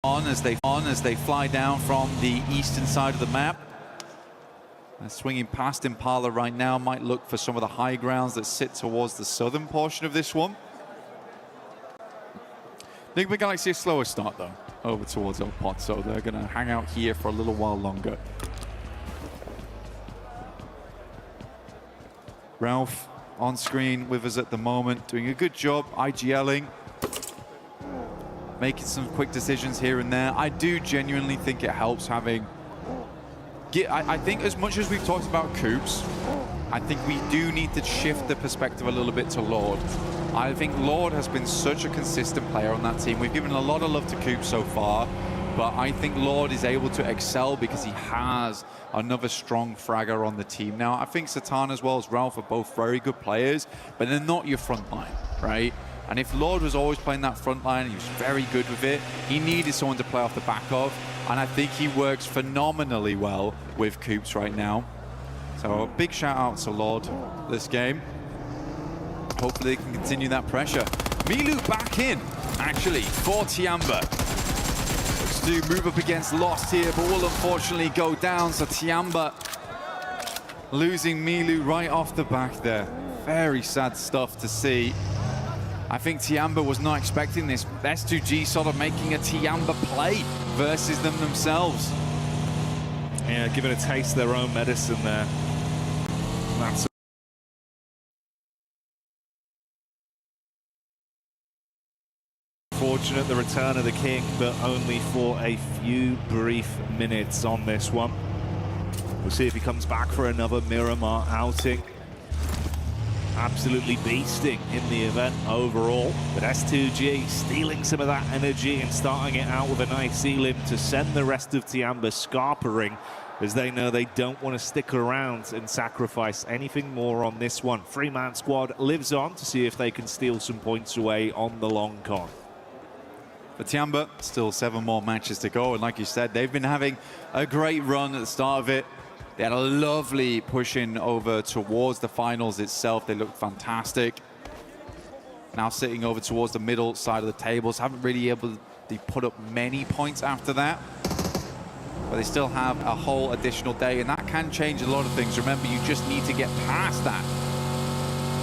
on as they fly down from the eastern side of the map. They're swinging past Impala right now, might look for some of the high grounds that sit towards the southern portion of this one. Enigma Galaxy a slower start though, over towards El Pot, so they're going to hang out here for a little while longer. Ralph on screen with us at the moment, doing a good job IGLing, making some quick decisions here and there. I do genuinely think it helps having... I think as much as we've talked about Coops, I think we do need to shift the perspective a little bit to Lord. I think Lord has been such a consistent player on that team. We've given a lot of love to Coops so far, but I think Lord is able to excel because he has another strong fragger on the team. Now, I think Satan as well as Ralph are both very good players, but they're not your front line, right? And if Lord was always playing that front line, he was very good with it, he needed someone to play off the back of, and I think he works phenomenally well with Coops right now. So a big shout out to Lord this game. Hopefully they can continue that pressure. Milu back in, actually, for Tiamba. Looks to move up against Lost here, but will unfortunately go down. So Tiamba losing Milu right off the back there. Very sad stuff to see. I think Tiamba was not expecting this. S2G sort of making a Tiamba play versus them themselves. Yeah, giving a taste of their own medicine there. That's fortunate, the return of the King, but only for a few brief minutes on this one. We'll see if he comes back for another Miramar outing. Absolutely beasting in the event overall, but S2G stealing some of that energy and starting it out with a nice elim to send the rest of Tiamba scarpering, as they know they don't want to stick around and sacrifice anything more on this one. Three-man squad lives on to see if they can steal some points away on the long con. For Tiamba, still 7 more matches to go, and like you said, they've been having a great run at the start of it. They had a lovely push in over towards the finals itself. They looked fantastic. Now sitting over towards the middle side of the tables. Haven't really able to put up many points after that. But they still have a whole additional day, and that can change a lot of things. Remember, you just need to get past that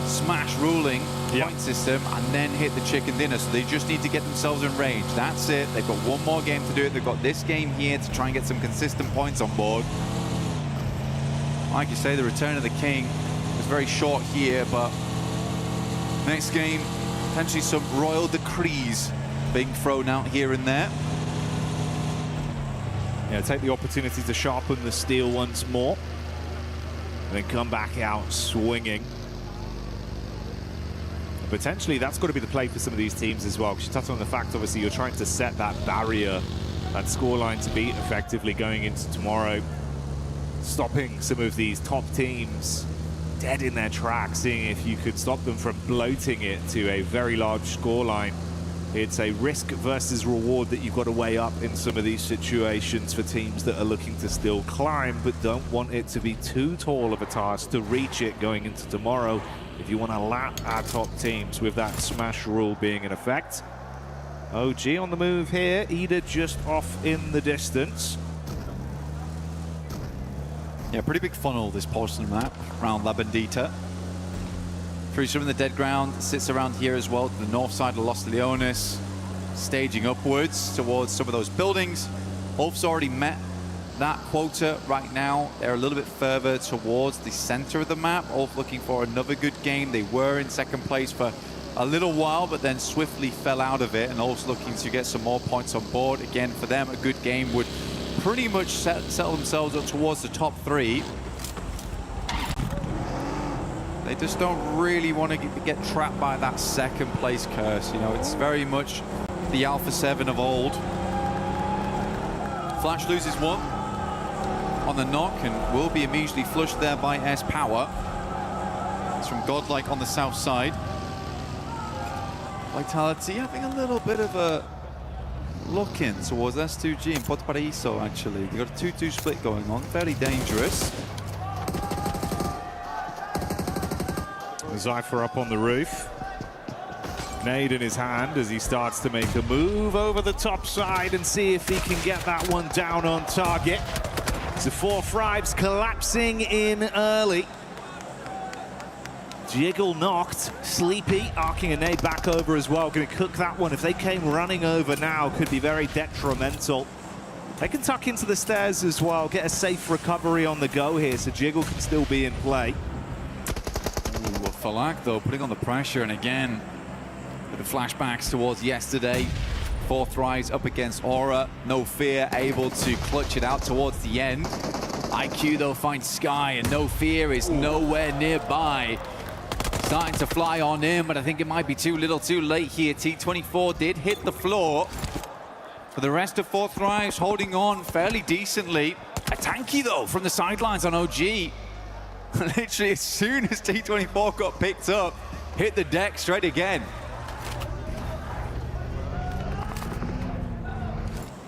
smash ruling point system and then hit the chicken dinner. So they just need to get themselves in range. That's it. They've got one more game to do it. They've got this game here to try and get some consistent points on board. Like you say, the return of the King was very short here, but next game, potentially some royal decrees being thrown out here and there. Yeah, take the opportunity to sharpen the steel once more, and then come back out swinging. And potentially, that's got to be the play for some of these teams as well, because you touched on the fact, obviously, you're trying to set that barrier, that scoreline to beat effectively going into tomorrow. Stopping some of these top teams dead in their tracks, seeing if you could stop them from bloating it to a very large scoreline. It's a risk versus reward that you've got to weigh up in some of these situations for teams that are looking to still climb, but don't want it to be too tall of a task to reach it going into tomorrow if you want to lap our top teams with that smash rule being in effect. OG on the move here, Ida just off in the distance. Yeah, pretty big funnel, this portion of the map, around La Bendita. Through some of the dead ground, sits around here as well, to the north side of Los Leones, staging upwards towards some of those buildings. Ulf's already met that quota right now. They're a little bit further towards the center of the map. Ulf looking for another good game. They were in second place for a little while, but then swiftly fell out of it, and Ulf's looking to get some more points on board. Again, for them, a good game would pretty much settle themselves up towards the top 3. They just don't really want to get trapped by that second place curse. You know, it's very much the Alpha 7 of old. Flash loses 1 on the knock and will be immediately flushed there by S Power. It's from Godlike on the south side. Vitality having a little bit of a look in towards S2G and Puerto Paraíso, actually. They've got a 2-2 split going on, fairly dangerous. Zypher up on the roof. Nade in his hand as he starts to make a move over the top side and see if he can get that one down on target. So 4 Thrives collapsing in early. Jiggle knocked, Sleepy arcing a nade back over as well, going to cook that one. If they came running over now, could be very detrimental. They can tuck into the stairs as well, get a safe recovery on the go here, so Jiggle can still be in play. Ooh, Falak though, putting on the pressure, and again, with the flashbacks towards yesterday. 4 Thrives up against Aura, No Fear able to clutch it out towards the end. IQ though finds Sky, and No Fear is nowhere nearby. Starting to fly on in, but I think it might be too little too late here. T24 did hit the floor. For the rest of 4 Thrives holding on fairly decently. A tanky though from the sidelines on OG. Literally as soon as T24 got picked up, hit the deck straight again.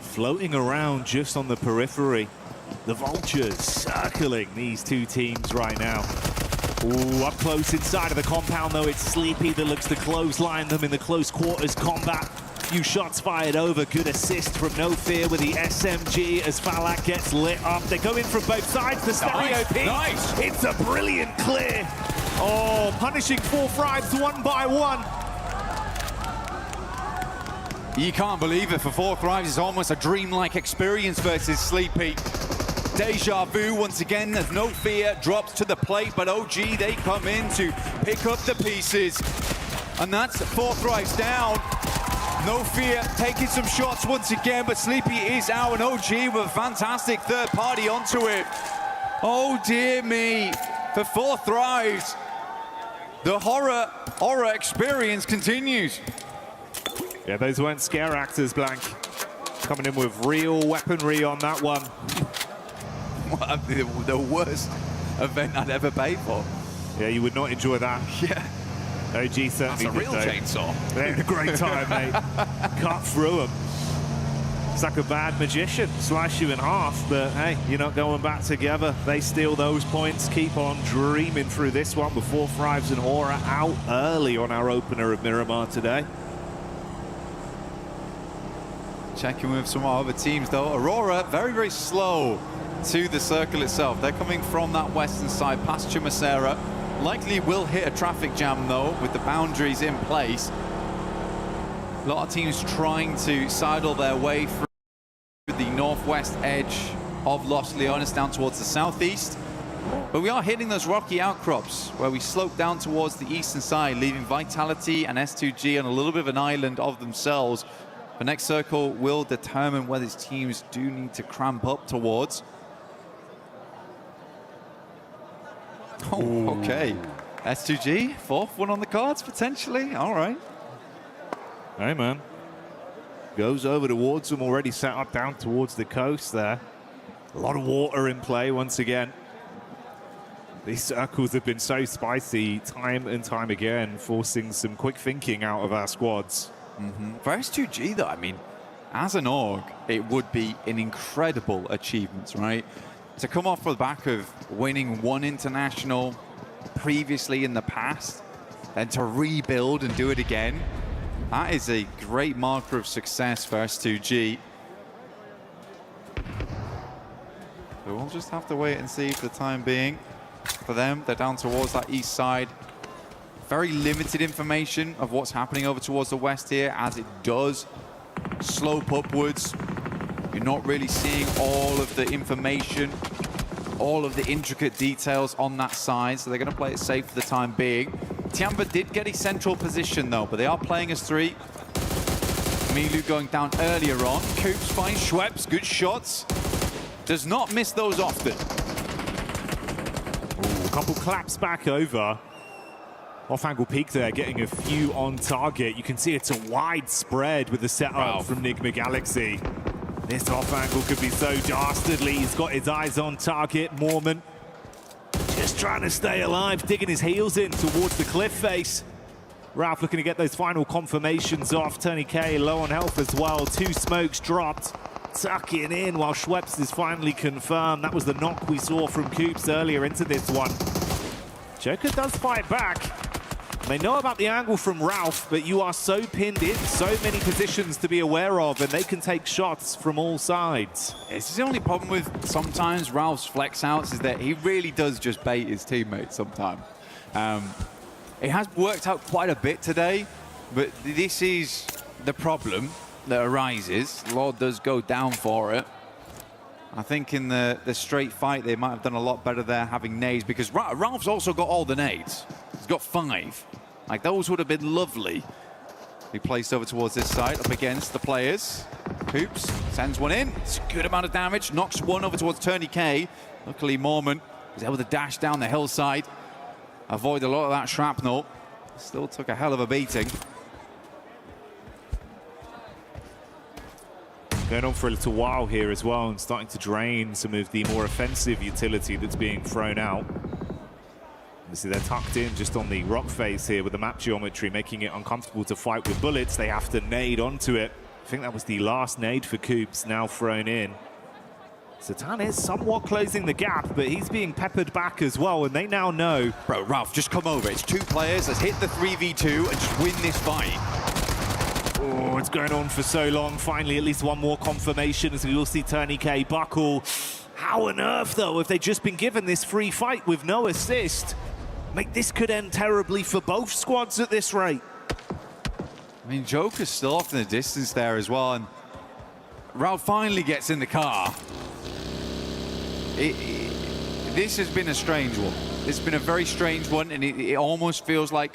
Floating around just on the periphery. The Vultures circling these two teams right now. Ooh, up close inside of the compound though, it's Sleepy that looks to clothesline them in the close quarters combat. Few shots fired over, good assist from No Fear with the SMG as Falak gets lit up. They go in from both sides, the stereo P. Nice. It's a brilliant clear. Oh, punishing 4 Thrives one by one. You can't believe it. For 4 Thrives, it's almost a dreamlike experience versus Sleepy. Deja vu once again as No Fear drops to the plate, but OG, they come in to pick up the pieces. And that's 4 Thrives down. No Fear taking some shots once again, but Sleepy is out, and OG with a fantastic third party onto it. Oh dear me, for 4 Thrives, the horror experience continues. Yeah, those weren't scare actors, Blank. Coming in with real weaponry on that one. The worst event I'd ever paid for. Yeah, you would not enjoy that. Yeah. OG certainly That's a real chainsaw. They had a great time, mate. Cut through them. It's like a bad magician. Slice you in half, but hey, you're not going back together. They steal those points, keep on dreaming through this one before Thrives and Aura out early on our opener of Miramar today. Checking with some other teams though. Aurora, very, very slow to the circle itself. They're coming from that western side past Chumacera. Likely will hit a traffic jam though with the boundaries in place. A lot of teams trying to sidle their way through the northwest edge of Los Leones down towards the southeast. But we are hitting those rocky outcrops where we slope down towards the eastern side, leaving Vitality and S2G on a little bit of an island of themselves. The next circle will determine where these teams do need to cramp up towards. Oh, okay. S2G, 4th one on the cards, potentially. All right. Hey, man. Goes over towards them, already set up down towards the coast there. A lot of water in play once again. These circles have been so spicy time and time again, forcing some quick thinking out of our squads. For S2G, though, I mean, as an org, it would be an incredible achievement, right? To come off the back of winning one international previously in the past, and to rebuild and do it again, that is a great marker of success for S2G. So we'll just have to wait and see for the time being. For them, they're down towards that east side. Very limited information of what's happening over towards the west here, as it does slope upwards. You're not really seeing all of the information, all of the intricate details on that side, so they're going to play it safe for the time being. Tiamba did get a central position though, but they are playing as 3. Milu going down earlier on. Coops finds Schweppes, good shots. Does not miss those often. Ooh, a couple claps back over. Off-angle peek there, getting a few on target. You can see it's a wide spread with the setup from Nigma Galaxy. This off-angle could be so dastardly. He's got his eyes on target. Mormon just trying to stay alive, digging his heels in towards the cliff face. Ralph looking to get those final confirmations off. Tony K low on health as well. 2 smokes dropped. Tucking in while Schweppes is finally confirmed. That was the knock we saw from Coops earlier into this one. Joker does fight back. They know about the angle from Ralph, but you are so pinned in, so many positions to be aware of, and they can take shots from all sides. This is the only problem with sometimes Ralph's flex outs is that he really does just bait his teammates sometimes. It has worked out quite a bit today, but this is the problem that arises. Lord does go down for it. I think in the straight fight, they might have done a lot better there having nades, because Ralph's also got all the nades. He's got 5. Like, those would have been lovely. He placed over towards this side, up against the players. Hoops sends one in. It's a good amount of damage. Knocks one over towards Tourniquet. Luckily, Mormon was able to dash down the hillside, avoid a lot of that shrapnel. Still took a hell of a beating. Going on for a little while here as well, and starting to drain some of the more offensive utility that's being thrown out. Obviously, they're tucked in just on the rock face here with the map geometry, making it uncomfortable to fight with bullets. They have to nade onto it. I think that was the last nade for Coops, now thrown in. Satan is somewhat closing the gap, but he's being peppered back as well, and they now know. Bro, Ralph, just come over. It's 2 players. Let's hit the 3v2 and just win this fight. Oh, it's going on for so long. Finally, at least one more confirmation as we will see Tourniquet buckle. How on earth, though, if they'd just been given this free fight with no assist? Mate, this could end terribly for both squads at this rate. I mean, Joker's still off in the distance there as well, and Ralph finally gets in the car. This has been a strange one. It's been a very strange one, and it almost feels like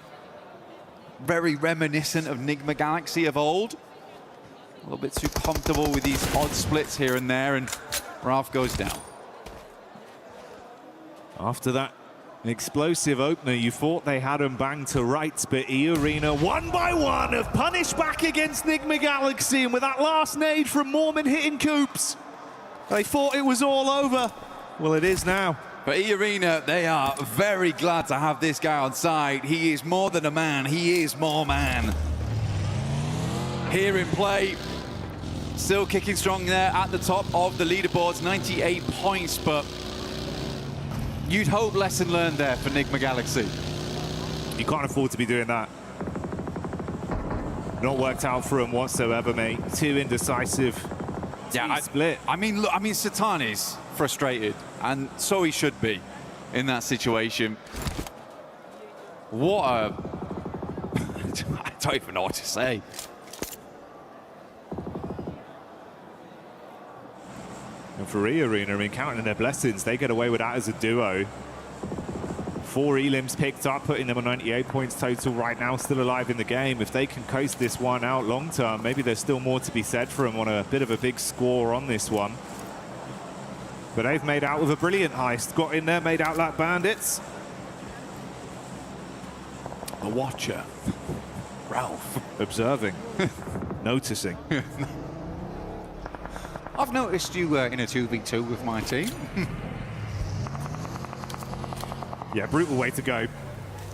very reminiscent of Nigma Galaxy of old. A little bit too comfortable with these odd splits here and there, and Ralph goes down. After that explosive opener, you thought they had him banged to rights, but E-Arena, one by one, have punished back against Nigma Galaxy, and with that last nade from Mormon hitting Coops, they thought it was all over. Well, it is now. But E-Arena, they are very glad to have this guy on side. He is more than a man, he is more man. Here in play, still kicking strong there at the top of the leaderboards, 98 points, but you'd hope lesson learned there for Nigma Galaxy. You can't afford to be doing that. Not worked out for him whatsoever, mate. Too indecisive. Yeah, split. I mean, look, Satan is frustrated, and so he should be in that situation. What a... I don't even know what to say. And for E-Arena, I mean, counting their blessings, they get away with that as a duo. 4 elims picked up, putting them on 98 points total right now, still alive in the game. If they can coast this one out long term, maybe there's still more to be said for them on a bit of a big score on this one. But they've made out with a brilliant heist. Got in there, made out like bandits. A watcher. Ralph. Observing. Noticing. I've noticed you in a 2v2 with my team. Yeah, brutal way to go.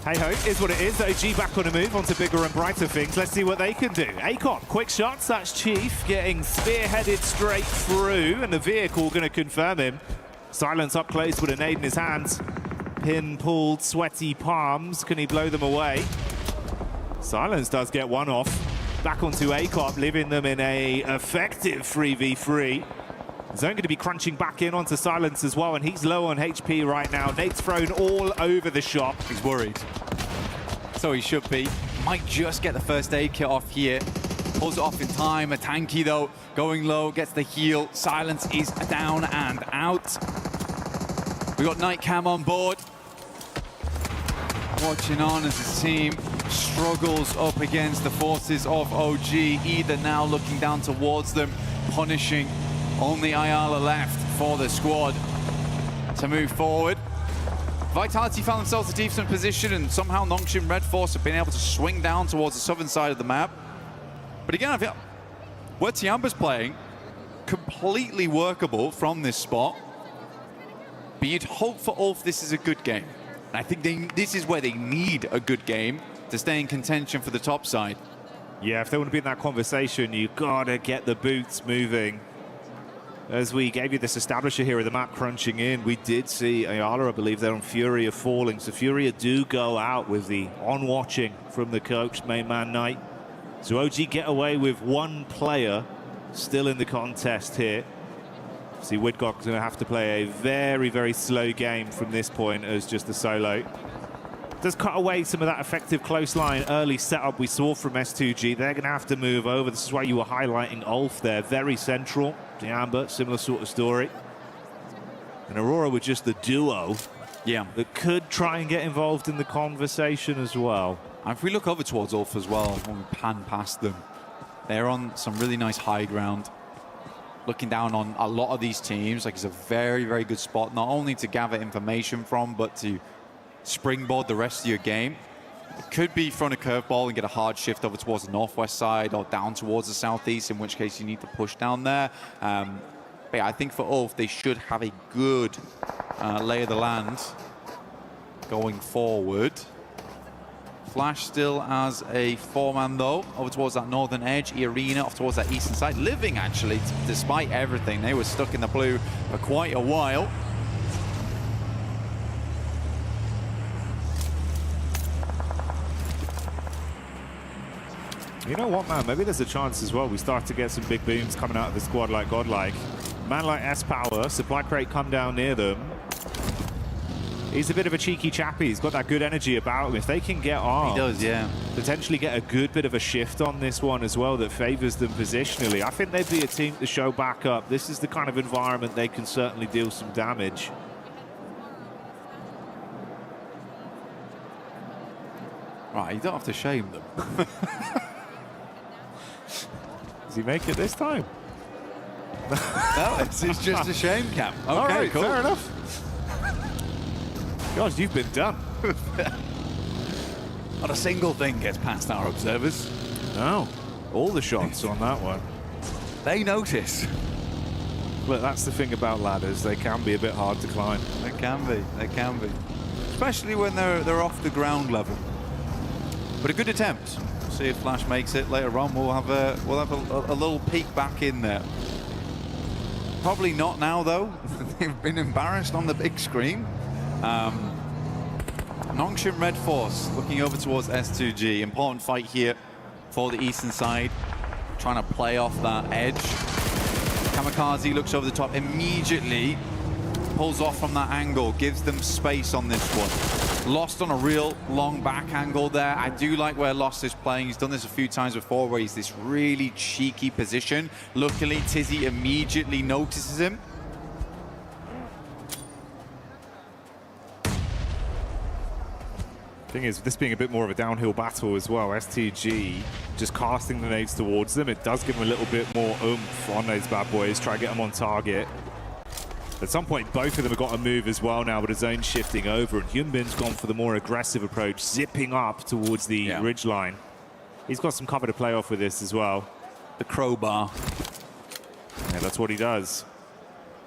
Hey-ho, is what it is. OG back on a move onto bigger and brighter things. Let's see what they can do. Acon, quick shots. That's Chief getting spearheaded straight through, and the vehicle going to confirm him. Silence up close with a nade in his hands. Pin pulled, sweaty palms. Can he blow them away? Silence does get one off. Back onto Acon, leaving them in a effective 3v3. Zone going to be crunching back in onto Silence as well, and he's low on HP right now. Nate's thrown all over the shop. He's worried. So he should be. Might just get the first aid kit off here. Pulls it off in time. A tanky though, going low, gets the heal. Silence is down and out. We got Night Cam on board. Watching on as the team struggles up against the forces of OG. Either now looking down towards them, punishing. Only Ayala left for the squad to move forward. Vitality found themselves in a decent position, and somehow Nongshim Red Force have been able to swing down towards the southern side of the map. But again, I feel where Tiamba's playing, completely workable from this spot. But you'd hope for Ulf this is a good game. And I think this is where they need a good game to stay in contention for the top side. Yeah, if they want to be in that conversation, you've got to get the boots moving. as we gave you this establisher here of the map crunching in, we did see Ayala, I believe, there on Furia falling. So Furia do go out with the on-watching from the coach, main man Knight. So OG get away with one player still in the contest here. See, Widgock's going to have to play a very, very slow game from this point as just a solo. Does cut away some of that effective close line early setup we saw from S2G. They're going to have to move over. This is why you were highlighting Ulf there. Very central. The Amber, similar sort of story. And Aurora with just the duo. Yeah. That could try and get involved in the conversation as well. And if we look over towards Ulf as well, when we pan past them, they're on some really nice high ground. Looking down on a lot of these teams, like it's a very, very good spot, not only to gather information from, but to springboard the rest of your game. It could be front a curveball and get a hard shift over towards the northwest side or down towards the southeast, in which case you need to push down there. But yeah, I think for Ulf, they should have a good lay of the land going forward. Flash still as a 4-man though, over towards that northern edge. Arena off towards that eastern side. Living actually, despite everything. They were stuck in the blue for quite a while. You know what, man? Maybe there's a chance as well. We start to get some big booms coming out of the squad like Godlike. Man like S-Power, supply crate come down near them. He's a bit of a cheeky chappy. He's got that good energy about him. If they can get armed, he does, yeah. Potentially get a good bit of a shift on this one as well that favors them positionally. I think they'd be a team to show back up. This is the kind of environment they can certainly deal some damage. Right, you don't have to shame them. Does he make it this time? No, it's just a shame, Cam. Okay, all right, cool. Fair enough. God, you've been done. Not a single thing gets past our observers. No, all the shots on that one. They notice. Look, that's the thing about ladders. They can be a bit hard to climb. They can be. They can be. Especially when they're off the ground level. But a good attempt. See if Flash makes it later on. We'll have a little peek back in there. Probably not now though. They've been embarrassed on the big screen. Nongshin Red Force looking over towards S2G. Important fight here for the eastern side. Trying to play off that edge. Kamikaze looks over the top immediately. Pulls off from that angle. Gives them space on this one. Lost on a real long back angle there. I do like where Lost is playing. He's done this a few times before where he's this really cheeky position. Luckily, Tizzy immediately notices him. Thing is, this being a bit more of a downhill battle as well, STG just casting the nades towards them. It does give them a little bit more oomph on those bad boys, try to get them on target. At some point, both of them have got to move as well now with the zone shifting over, and Hyunbin's gone for the more aggressive approach, zipping up towards the ridge line. He's got some cover to play off with this as well. The crowbar. Yeah, that's what he does.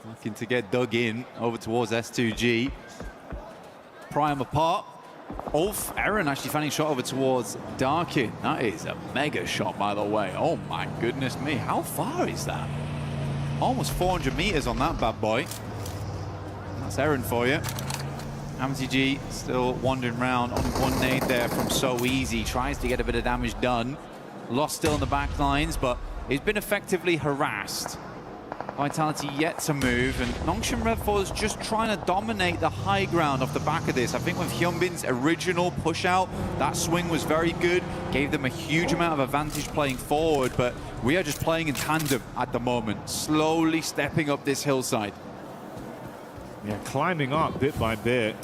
Looking to get dug in over towards S2G. Prime apart. Ulf, Aaron actually finding shot over towards Darkin. That is a mega shot, by the way. Oh my goodness me, how far is that? Almost 400 meters on that bad boy. That's Aaron for you. MTG still wandering around. Only one nade there from So Easy. Tries to get a bit of damage done. Lost still in the back lines, but he's been effectively harassed. Vitality yet to move, and Nongshin Red Force is just trying to dominate the high ground off the back of this. I think with Hyunbin's original push out, that swing was very good, gave them a huge amount of advantage playing forward, but we are just playing in tandem at the moment, slowly stepping up this hillside. Yeah, climbing up bit by bit.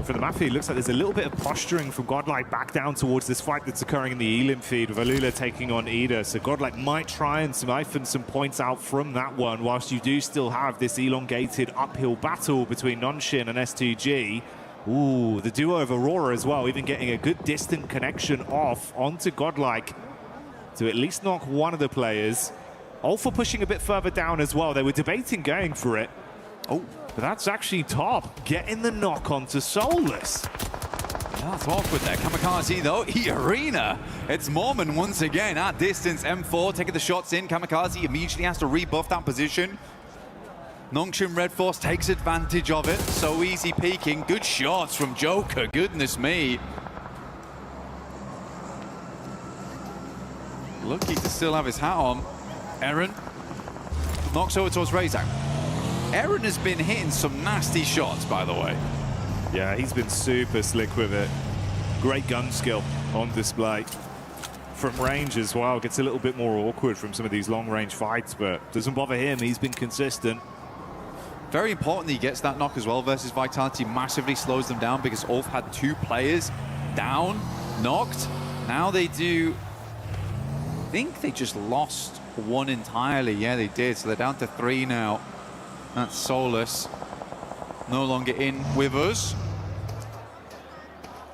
For the Mafia, it looks like there's a little bit of posturing from Godlike back down towards this fight that's occurring in the Elim feed with Alula taking on Ida. So Godlike might try and siphon some points out from that one, whilst you do still have this elongated uphill battle between Nonshin and S2G. Ooh, the duo of Aurora as well, even getting a good distant connection off onto Godlike to at least knock one of the players. Alpha pushing a bit further down as well. They were debating going for it. Oh, but that's actually Top getting the knock onto Soulless. That's awkward there. Kamikaze though, E-Arena. It's Mormon once again at distance. M4 taking the shots in. Kamikaze immediately has to rebuff that position. Nongshim Red Force takes advantage of it. So easy peeking. Good shots from Joker. Goodness me. Lucky to still have his hat on. Aaron knocks over towards Razak. Aaron has been hitting some nasty shots, by the way. Yeah, he's been super slick with it. Great gun skill on display. From range as well, gets a little bit more awkward from some of these long-range fights, but doesn't bother him. He's been consistent. Very important he gets that knock as well versus Vitality. Massively slows them down because Ulf had 2 players down, knocked. Now they do... I think they just lost 1 entirely. Yeah, they did. So they're down to 3 now. That's Solus. No longer in with us.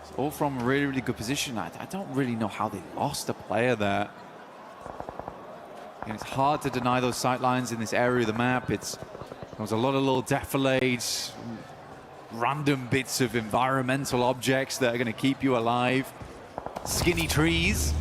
It's all from a really, really good position. I don't really know how they lost a player there. And it's hard to deny those sight lines in this area of the map. There was a lot of little defilades, random bits of environmental objects that are going to keep you alive. Skinny trees.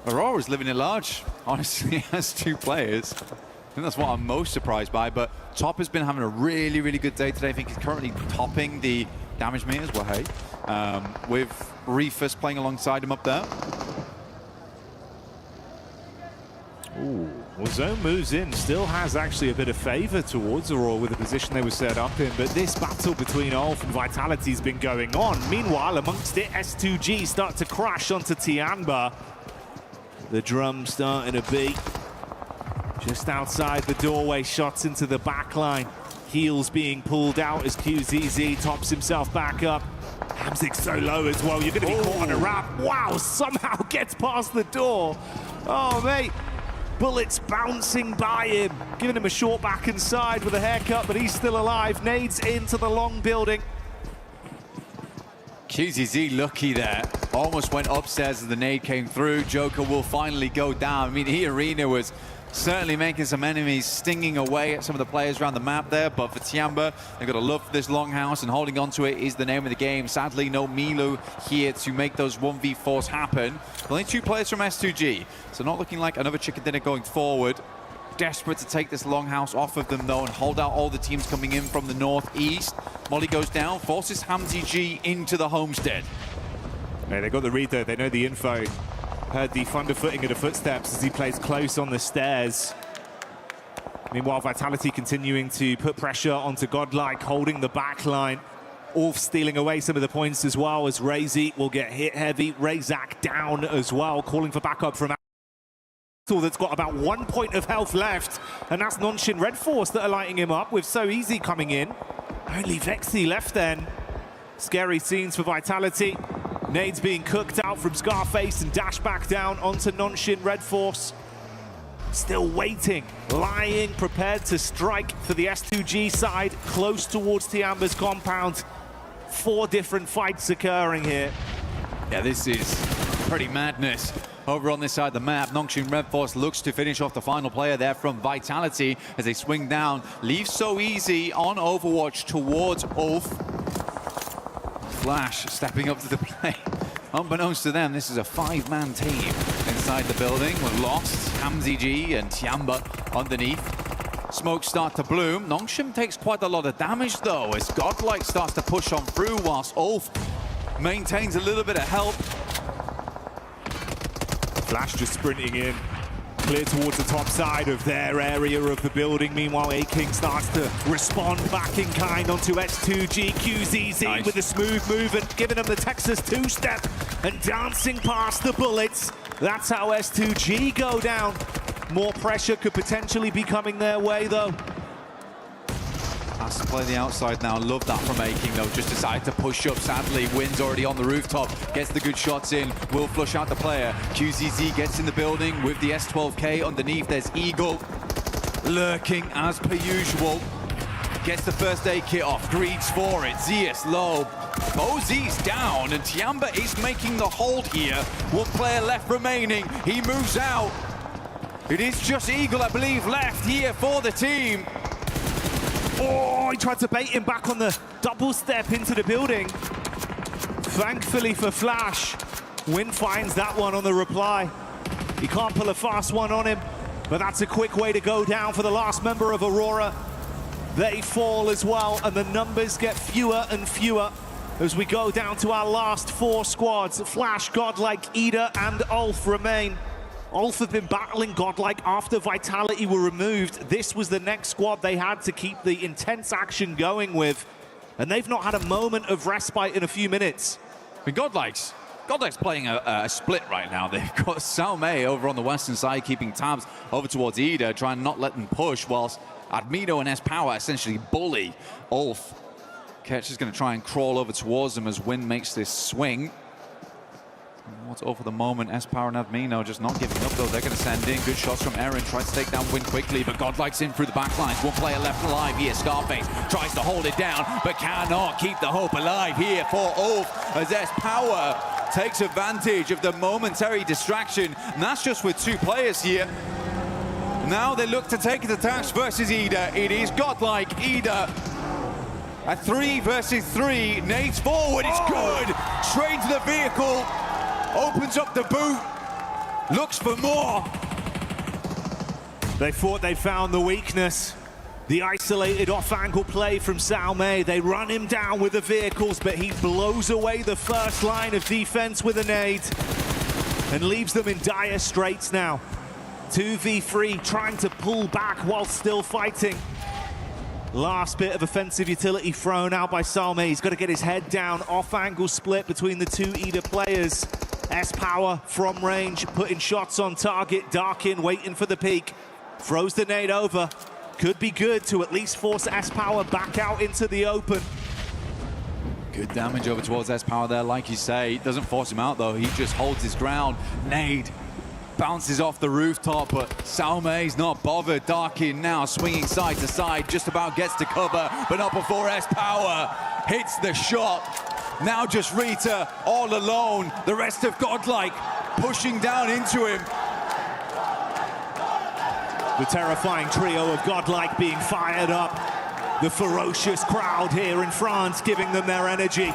Aurora's living it large, honestly, has 2 players. I think that's what I'm most surprised by, but Top has been having a really, really good day today. I think he's currently topping the damage meters, well, hey, with Reefus playing alongside him up there. Ooh, well, Zone moves in, still has actually a bit of favor towards Aurora with the position they were set up in, but this battle between Ulf and Vitality has been going on. Meanwhile, amongst it, S2G start to crash onto Tianba. The drum starting to beat. Just outside the doorway, shots into the back line. Heels being pulled out as QZZ tops himself back up. Hamzik's so low as well, you're going to be caught on a wrap. Wow, somehow gets past the door. Oh, mate. Bullets bouncing by him, giving him a short back and side with a haircut, but he's still alive. Nades into the long building. QZZ lucky there. Almost went upstairs as the nade came through. Joker will finally go down. I mean, E-Arena was certainly making some enemies, stinging away at some of the players around the map there, but for Tianba, they've got to love this longhouse, and holding on to it is the name of the game. Sadly, no Milo here to make those 1v4s happen. Only 2 players from S2G, so not looking like another chicken dinner going forward. Desperate to take this longhouse off of them, though, and hold out all the teams coming in from the northeast. Molly goes down, forces Hamzy G into the homestead. Yeah, they got the read, though. They know the info. Heard the thunder footing of the footsteps as he plays close on the stairs. Meanwhile, Vitality continuing to put pressure onto Godlike, holding the back line. Ulf stealing away some of the points as well, as Razy will get hit heavy. Razak down as well, calling for backup from that's got about 1 point of health left, and that's Nongshim Red Force that are lighting him up with So Easy coming in. Only Vexy left then. Scary scenes for Vitality. Nades being cooked out from Scarface and dash back down onto Nongshim Red Force. Still waiting, lying, prepared to strike for the S2G side, close towards Tiamba's compound. 4 different fights occurring here. Yeah, this is pretty madness. Over on this side of the map, Nongshim Red Force looks to finish off the final player there from Vitality as they swing down. Leaves So Easy on Overwatch towards Ulf. Flash stepping up to the plate. Unbeknownst to them, this is a 5-man team inside the building. We've lost Hamzy G and Tianba underneath. Smoke start to bloom. Nongshim takes quite a lot of damage though as Godlike starts to push on through whilst Ulf maintains a little bit of help. Flash just sprinting in, clear towards the top side of their area of the building. Meanwhile, A-King starts to respond back in kind onto S2G. QZZ nice. With a smooth move and giving them the Texas 2-step and dancing past the bullets. That's how S2G go down. More pressure could potentially be coming their way, though. Has to play the outside now. Love that from A-King, though. Just decided to push up, sadly. Wind's already on the rooftop. Gets the good shots in. Will flush out the player. QZZ gets in the building with the S12K. Underneath, there's Eagle lurking as per usual. Gets the first aid kit off. Greeds for it. Zeus low. OZ's down, and Tianba is making the hold here. 1 player left remaining. He moves out. It is just Eagle, I believe, left here for the team. Oh, he tried to bait him back on the double step into the building. Thankfully for Flash, Win finds that one on the reply. He can't pull a fast one on him, but that's a quick way to go down for the last member of Aurora. They fall as well, and the numbers get fewer and fewer as we go down to our last 4 squads. Flash, Godlike, Ida, and Ulf remain. Ulf have been battling Godlike after Vitality were removed. This was the next squad they had to keep the intense action going with, and they've not had a moment of respite in a few minutes. I mean, Godlike's playing a split right now. They've got Salme over on the western side, keeping tabs over towards Ida, trying not let them push, whilst Admino and S-Power essentially bully Ulf. Ketch is going to try and crawl over towards them as Win makes this swing. What's over the moment, S-Power and Admino just not giving up though. They're going to send in good shots from Eren, tries to take down Win quickly, but Godlike's in through the back lines. One player left alive here, Scarface tries to hold it down, but cannot keep the hope alive here for Ulf as S-Power takes advantage of the momentary distraction, and that's just with 2 players here. Now they look to take the task versus Ida. It is Godlike, Ida. A 3 versus 3, nades forward, it's good. Straight to the vehicle, opens up the boot, looks for more. They thought they found the weakness. The isolated off-angle play from Salme. They run him down with the vehicles, but he blows away the first line of defense with a nade and leaves them in dire straits now. 2v3, trying to pull back while still fighting. Last bit of offensive utility thrown out by Salme. He's got to get his head down. Off-angle split between the 2 Ida players. S-Power from range, putting shots on target. Darkin waiting for the peek. Throws the nade over. Could be good to at least force S-Power back out into the open. Good damage over towards S-Power there, like you say. Doesn't force him out though, he just holds his ground. Nade bounces off the rooftop, but Salme's not bothered. Darkin now swinging side to side, just about gets to cover, but not before S-Power hits the shot. Now just Rita all alone. The rest of Godlike pushing down into him. The terrifying trio of Godlike being fired up. The ferocious crowd here in France giving them their energy.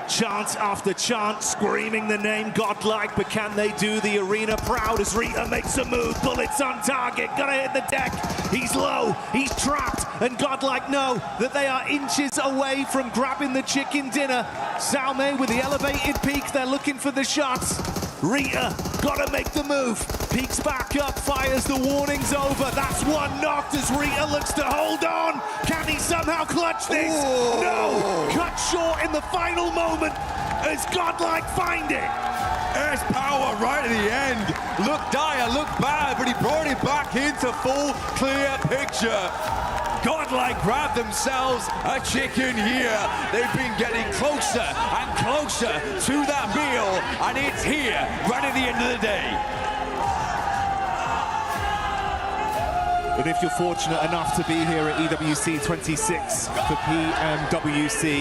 Chant after chant, screaming the name Godlike, but can they do the arena proud as Rita makes a move? Bullets on target, gotta hit the deck. He's low, he's trapped, and Godlike know that they are inches away from grabbing the chicken dinner. Salme with the elevated peak, they're looking for the shots. Rita, gotta make the move. Peeks back up, fires the warnings over. That's one knocked as Rita looks to hold on. Can he somehow clutch this? Ooh. No, cut short in the final moment as Godlike find it. S-Power right at the end. Looked dire, looked bad, but he brought it back into full, clear picture. Godlike grabbed themselves a chicken here. They've been getting closer and closer to that meal, and it's here right at the end of the day. And if you're fortunate enough to be here at EWC 26 for PMWC,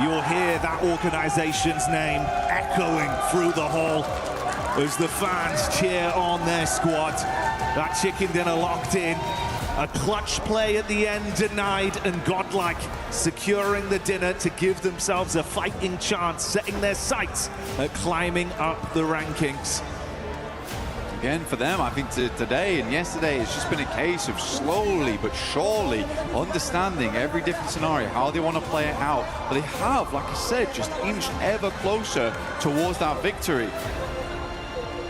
you'll hear that organization's name echoing through the hall as the fans cheer on their squad. That chicken dinner locked in. A clutch play at the end denied, and Godlike securing the dinner to give themselves a fighting chance, setting their sights at climbing up the rankings. Again, for them, I think today and yesterday, it's just been a case of slowly but surely understanding every different scenario, how they want to play it out. But they have, like I said, just inched ever closer towards that victory.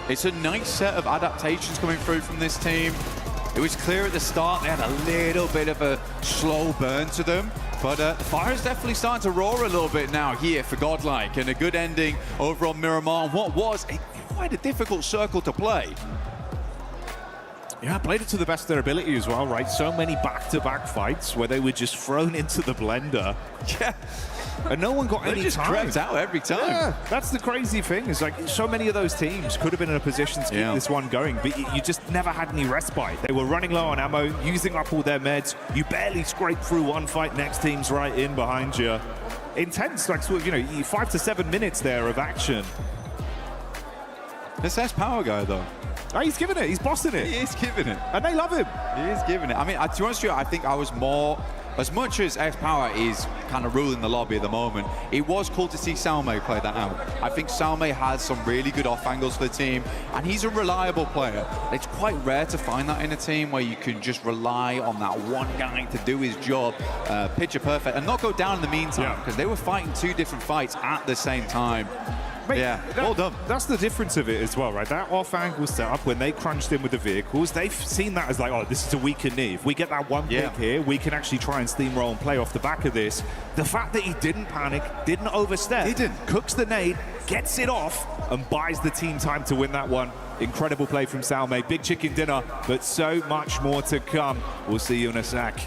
It's a nice set of adaptations coming through from this team. It was clear at the start they had a little bit of a slow burn to them, but the fire's definitely starting to roar a little bit now here for Godlike, and a good ending over on Miramar. What was quite a difficult circle to play. Yeah, played it to the best of their ability as well, right? So many back-to-back fights where they were just thrown into the blender. Yeah. And no one got any just time. crept out every time. Yeah, that's the crazy thing. Is like so many of those teams could have been in a position to keep this one going, but you just never had any respite. They were running low on ammo, using up all their meds. You barely scrape through one fight. Next team's right in behind you. Intense, like, you know, 5 to 7 minutes there of action. This S-Power guy though. Oh, he's giving it. He's bossing it. He is giving it. And they love him. He is giving it. I mean, to be honest with you, I think I was more as much as X-Power is kind of ruling the lobby at the moment, it was cool to see Salme play that out. I think Salme has some really good off angles for the team, and he's a reliable player. It's quite rare to find that in a team where you can just rely on that one guy to do his job, picture perfect, and not go down in the meantime, because they were fighting 2 different fights at the same time. Mate, yeah, well done. That's the difference of it as well, right? That off-angle setup, when they crunched in with the vehicles, they've seen that as like, oh, this is a weaker knee. If we get that one pick here, we can actually try and steamroll and play off the back of this. The fact that he didn't panic, didn't overstep, cooks the nade, gets it off, and buys the team time to win that one. Incredible play from Salme. Big chicken dinner, but so much more to come. We'll see you in a sec.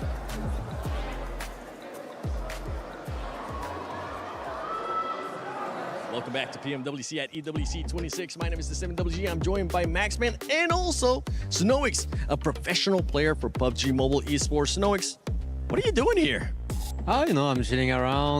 Welcome back to PMWC at EWC 26. My name is the 7WG. I'm joined by Maxman and also Snoix, a professional player for PUBG Mobile Esports. Snoix, what are you doing here? Oh, you know, I'm chilling around.